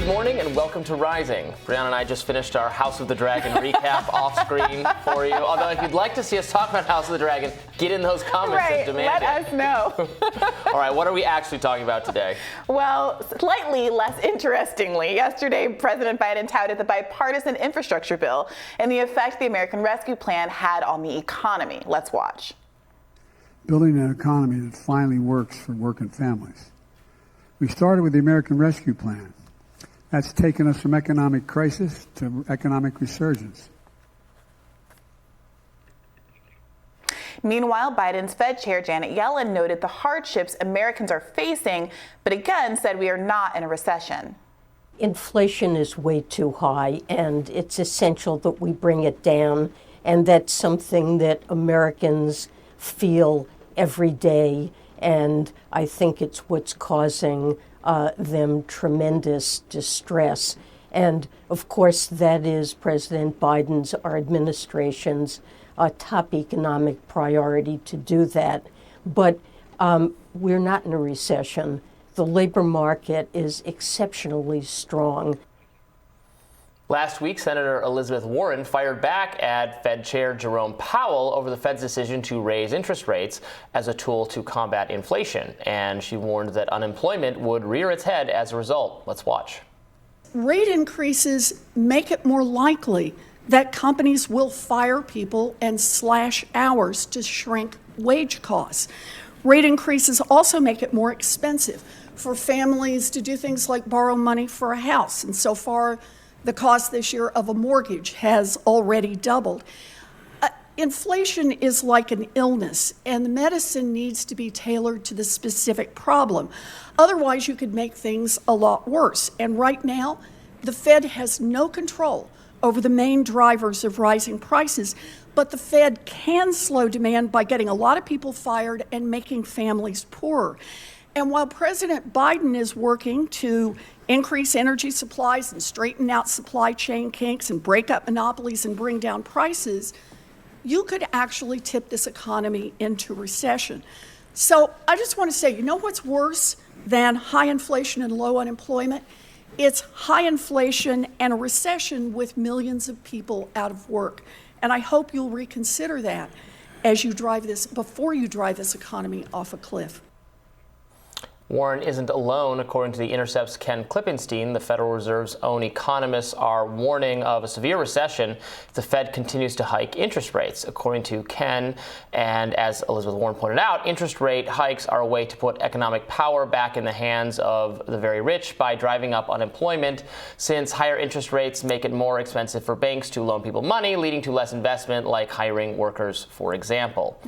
Good morning and welcome to Rising. Briahna and I just finished our House of the Dragon recap off screen for you. Although if you'd like to see us talk about House of the Dragon, get in those comments and demand let it. us know. All right, what are we actually talking about today? Well, slightly less interestingly, yesterday President Biden touted the bipartisan infrastructure bill and the effect the American Rescue Plan had on the economy. Let's watch. Building an economy that finally works for working families. We started with the American Rescue Plan. That's taken us from economic crisis to economic resurgence. Meanwhile, Biden's Fed Chair Janet Yellen noted the hardships Americans are facing, but again said we are not in a recession. Inflation is way too high, and it's essential that we bring it down, and that's something that Americans feel every day, and I think it's what's causing them tremendous distress. And of course, that is President Biden's, our administration's top economic priority to do that. But we're not in a recession. The labor market is exceptionally strong. Last week, Senator Elizabeth Warren fired back at Fed Chair Jerome Powell over the Fed's decision to raise interest rates as a tool to combat inflation. And she warned that unemployment would rear its head as a result. Let's watch. Rate increases make it more likely that companies will fire people and slash hours to shrink wage costs. Rate increases also make it more expensive for families to do things like borrow money for a house. And so far, the cost this year of a mortgage has already doubled. Inflation is like an illness, and the medicine needs to be tailored to the specific problem. Otherwise, you could make things a lot worse. And right now, the Fed has no control over the main drivers of rising prices, but the Fed can slow demand by getting a lot of people fired and making families poorer. And while President Biden is working to increase energy supplies and straighten out supply chain kinks and break up monopolies and bring down prices, you could actually tip this economy into recession. So I just want to say, you know what's worse than high inflation and low unemployment? It's high inflation and a recession with millions of people out of work. And I hope you'll reconsider that as you drive this, before you drive this economy off a cliff. Warren isn't alone. According to The Intercept's Ken Klippenstein, the Federal Reserve's own economists are warning of a severe recession if the Fed continues to hike interest rates. According to Ken, and as Elizabeth Warren pointed out, interest rate hikes are a way to put economic power back in the hands of the very rich by driving up unemployment, since higher interest rates make it more expensive for banks to loan people money, leading to less investment, like hiring workers, for example.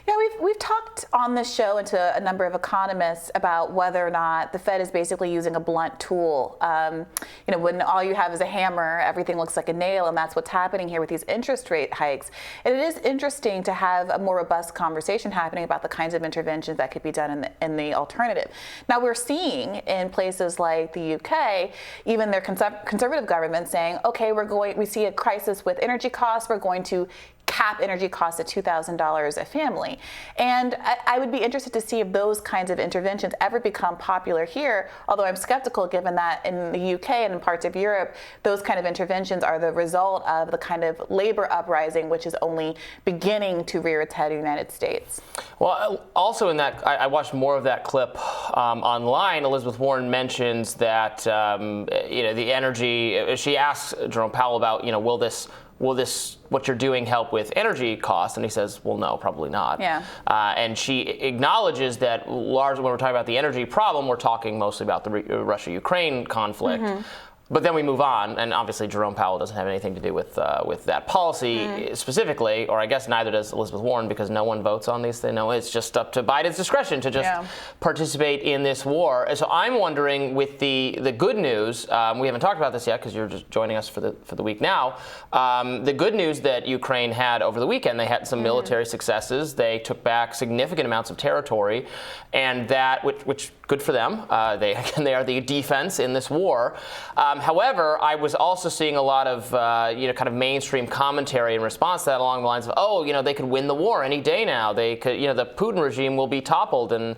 Yeah, we've talked on this show and to a number of economists about whether or not the Fed is basically using a blunt tool. When all you have is a hammer, everything looks like a nail, and that's what's happening here with these interest rate hikes. And it is interesting to have a more robust conversation happening about the kinds of interventions that could be done in the alternative. Now, we're seeing in places like the UK, even their conservative government saying, okay, we see a crisis with energy costs, we're going to cap energy costs at $2,000 a family. And I would be interested to see if those kinds of interventions ever become popular here, although I'm skeptical given that in the UK and in parts of Europe, those kind of interventions are the result of the kind of labor uprising, which is only beginning to rear its head in the United States. Well, also in that, I watched more of that clip online. Elizabeth Warren mentions that, the energy, she asks Jerome Powell about, will this, what you're doing, help with energy costs? And he says, well, no, probably not. Yeah. And she acknowledges that largely when we're talking about the energy problem, we're talking mostly about the Russia-Ukraine conflict. Mm-hmm. But then we move on, and obviously Jerome Powell doesn't have anything to do with that policy specifically, or I guess neither does Elizabeth Warren, because no one votes on these things. No, it's just up to Biden's discretion to just participate in this war. And so I'm wondering, with the good news, we haven't talked about this yet because you're just joining us for the week now. The good news that Ukraine had over the weekend, they had some military successes. They took back significant amounts of territory, and that which good for them. They are the defense in this war. However, I was also seeing a lot of, kind of mainstream commentary in response to that along the lines of, they could win the war any day now. They could, the Putin regime will be toppled. And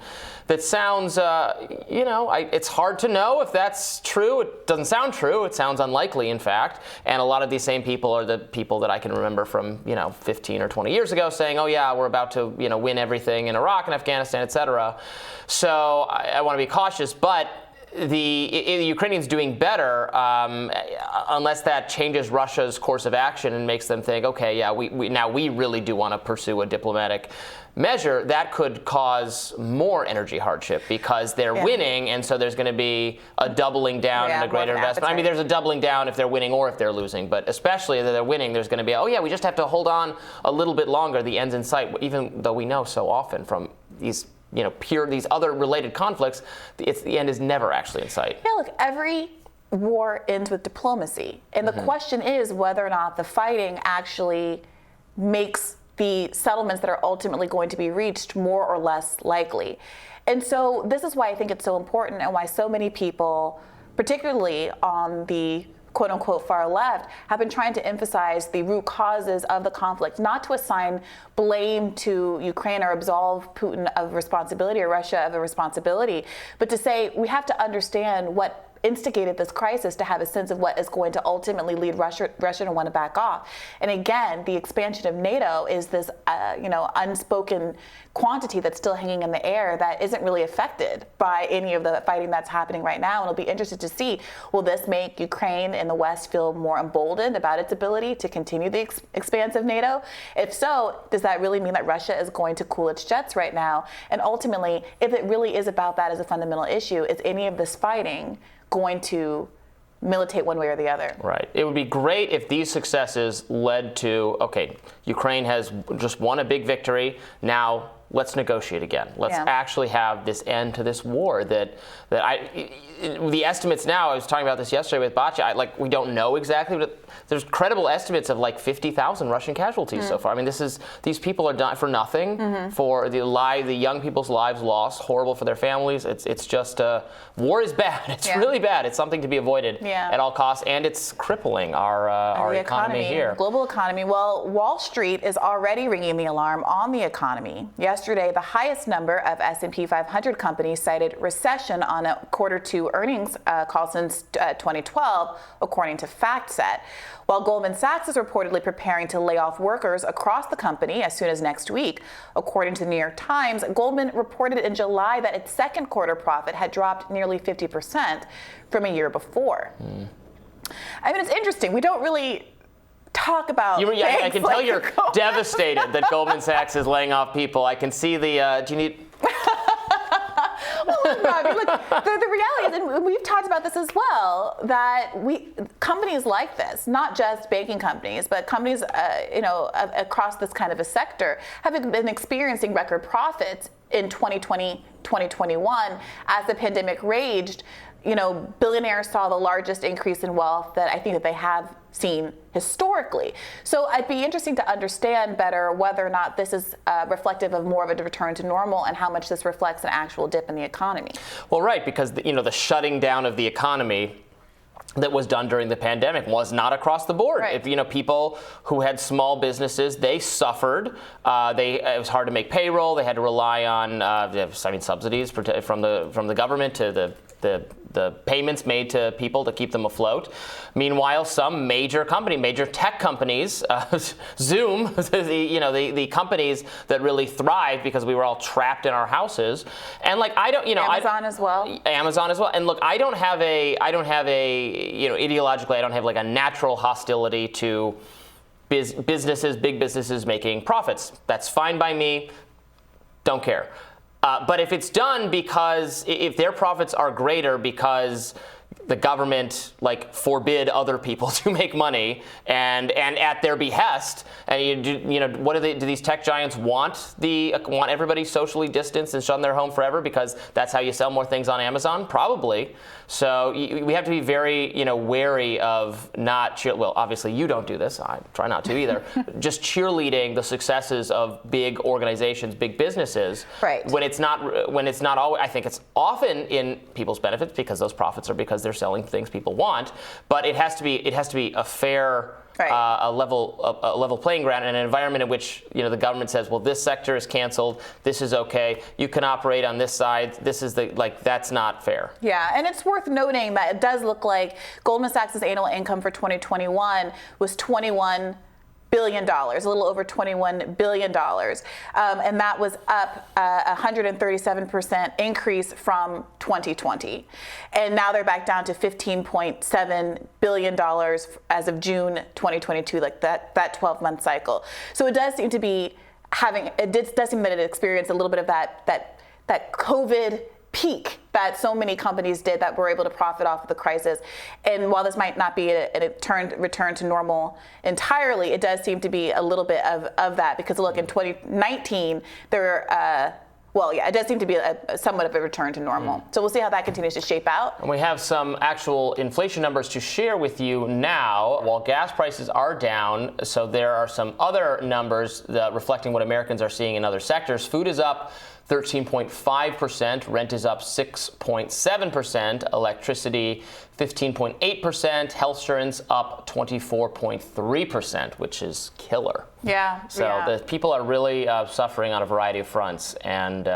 that sounds, it's hard to know if that's true. It doesn't sound true. It sounds unlikely, in fact. And a lot of these same people are the people that I can remember from, 15 or 20 years ago saying, oh, yeah, we're about to, win everything in Iraq and Afghanistan, et cetera. So I want to be cautious. But the Ukrainians doing better, unless that changes Russia's course of action and makes them think, okay, yeah, we really do want to pursue a diplomatic measure, that could cause more energy hardship because they're winning, and so there's going to be a doubling down and a greater investment. Appetite. I mean, there's a doubling down if they're winning or if they're losing, but especially if they're winning, there's going to be, we just have to hold on a little bit longer. The end's in sight, even though we know so often from these these other related conflicts, the end is never actually in sight. Yeah, look, every war ends with diplomacy. And the question is whether or not the fighting actually makes the settlements that are ultimately going to be reached more or less likely. And so this is why I think it's so important and why so many people, particularly on the quote unquote far left, have been trying to emphasize the root causes of the conflict, not to assign blame to Ukraine or absolve Putin of responsibility or Russia of a responsibility, but to say we have to understand what instigated this crisis to have a sense of what is going to ultimately lead Russia to want to back off. And again, the expansion of NATO is this, unspoken quantity that's still hanging in the air that isn't really affected by any of the fighting that's happening right now. And it'll be interested to see, will this make Ukraine and the West feel more emboldened about its ability to continue the expanse of NATO? If so, does that really mean that Russia is going to cool its jets right now? And ultimately, if it really is about that as a fundamental issue, is any of this fighting going to militate one way or the other? Right. It would be great if these successes led to, okay, Ukraine has just won a big victory. Now let's negotiate again. Let's actually have this end to this war. The estimates now, I was talking about this yesterday with Batya, we don't know exactly, but there's credible estimates of 50,000 Russian casualties so far. I mean, these people are dying for nothing, for the young people's lives lost, horrible for their families. It's just, war is bad. It's really bad. It's something to be avoided at all costs, and it's crippling our economy here. Global economy. Well, Wall Street is already ringing the alarm on the economy. Yesterday, the highest number of S&P 500 companies cited recession on a quarter-two earnings call since 2012, according to FactSet. While Goldman Sachs is reportedly preparing to lay off workers across the company as soon as next week. According to the New York Times, Goldman reported in July that its second quarter profit had dropped nearly 50% from a year before. I mean, it's interesting. We don't really talk about I can tell you're devastated that Goldman Sachs is laying off people. I can see the, do you need... Well, Robby, look, the reality is, and we've talked about this as well, that companies like this, not just banking companies, but companies, across this kind of a sector, have been experiencing record profits in 2020, 2021 as the pandemic raged. Billionaires saw the largest increase in wealth that I think that they have seen historically. So it'd be interesting to understand better whether or not this is reflective of more of a return to normal and how much this reflects an actual dip in the economy. Well, right, because the shutting down of the economy that was done during the pandemic was not across the board. Right. If people who had small businesses, they suffered. It was hard to make payroll. They had to rely on subsidies from the government to the payments made to people to keep them afloat. Meanwhile, some major tech companies, Zoom, the companies that really thrived because we were all trapped in our houses, and Amazon as well. And look, I don't have a ideologically, I don't have a natural hostility to big businesses making profits. That's fine by me. Don't care. But if it's done if their profits are greater because the government forbid other people to make money and at their behest, and do these tech giants want everybody socially distanced and shut in their home forever because that's how you sell more things on Amazon? Probably. So we have to be very wary of not obviously you don't do this. I try not to either. Just cheerleading the successes of big organizations, big businesses. Right. When it's not always, I think it's often in people's benefits because those profits are because they're selling things people want. But it has to be a fair. Right. A level playing ground in an environment in which the government says, well, this sector is canceled, this is okay, you can operate on this side, this is that's not fair. Yeah, and it's worth noting that it does look like Goldman Sachs' annual income for 2021 was $21 billion, a little over $21 billion. And that was up 137% increase from 2020. And now they're back down to $15.7 billion as of June 2022, like that 12-month cycle. So it does seem to be does seem that it experienced a little bit of that COVID peak that so many companies did that were able to profit off of the crisis. And while this might not be a return to normal entirely, it does seem to be a little bit of that, because look, in 2019, it does seem to be somewhat of a return to normal. So we'll see how that continues to shape out. And we have some actual inflation numbers to share with you now. While gas prices are down, so there are some other numbers reflecting what Americans are seeing in other sectors. Food is up 13.5%, rent is up 6.7%, electricity 15.8%, health insurance up 24.3%, which is killer. Yeah. So the people are really suffering on a variety of fronts, and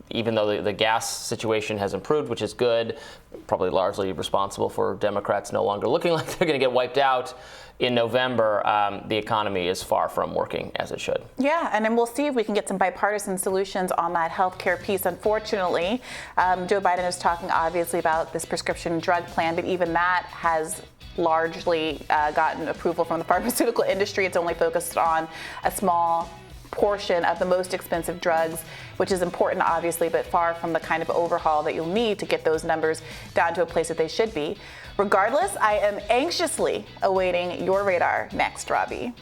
even though the gas situation has improved, which is good, probably largely responsible for Democrats no longer looking like they're going to get wiped out in November, the economy is far from working as it should. Yeah, and then we'll see if we can get some bipartisan solutions on that healthcare piece. Unfortunately, Joe Biden is talking obviously about this prescription drug plan, but even that has largely gotten approval from the pharmaceutical industry. It's only focused on a small portion of the most expensive drugs, which is important obviously, but far from the kind of overhaul that you'll need to get those numbers down to a place that they should be. Regardless, I am anxiously awaiting your radar next, Robby.